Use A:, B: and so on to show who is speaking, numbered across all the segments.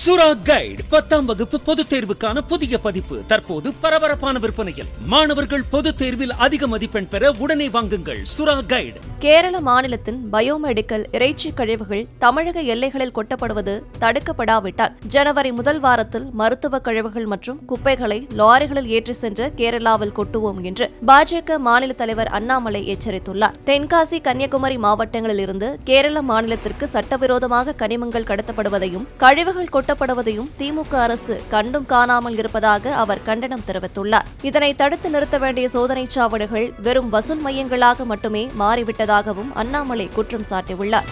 A: சுறா கைடு 10ஆம் வகுப்பு பொதுத் தேர்வுக்கான புதிய பதிப்பு தற்போது பரபரப்பான விற்பனையில். மாணவர்கள் பொதுத் தேர்வில் அதிக மதிப்பெண் பெற உடனே வாங்குங்கள் சுறா கைடு.
B: கேரள மாநிலத்தின் பயோமெடிக்கல் இறைச்சி கழிவுகள் தமிழக எல்லைகளில் கொட்டப்படுவது தடுக்கப்படாவிட்டால் ஜனவரி முதல் வாரத்தில் மருத்துவ கழிவுகள் மற்றும் குப்பைகளை லாரிகளில் ஏற்றி சென்று கேரளாவில் கொட்டுவோம் என்று பாஜக மாநில தலைவர் அண்ணாமலை எச்சரித்துள்ளார். தென்காசி, கன்னியாகுமரி மாவட்டங்களில் இருந்து கேரள மாநிலத்திற்கு சட்டவிரோதமாக கனிமங்கள் கடத்தப்படுவதையும் கழிவுகள் கொட்டப்படுவதையும் திமுக அரசு கண்டும் காணாமல் இருப்பதாக அவர் கண்டனம் தெரிவித்துள்ளார். இதனை தடுத்து நிறுத்த வேண்டிய சோதனைச் சாவடிகள் வெறும் வசூல் மையங்களாக மட்டுமே மாறிவிட்டதாகவும் அண்ணாமலை குற்றம் சாட்டியுள்ளார்.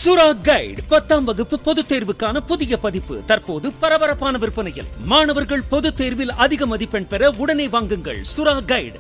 A: சுறா கைடு 10ஆம் வகுப்பு பொதுத் தேர்வுக்கான புதிய பதிப்பு தற்போது பரபரப்பான விற்பனையில். மாணவர்கள் பொதுத் தேர்வில் அதிக மதிப்பெண் பெற உடனே வாங்குங்கள் சுறா கைடு.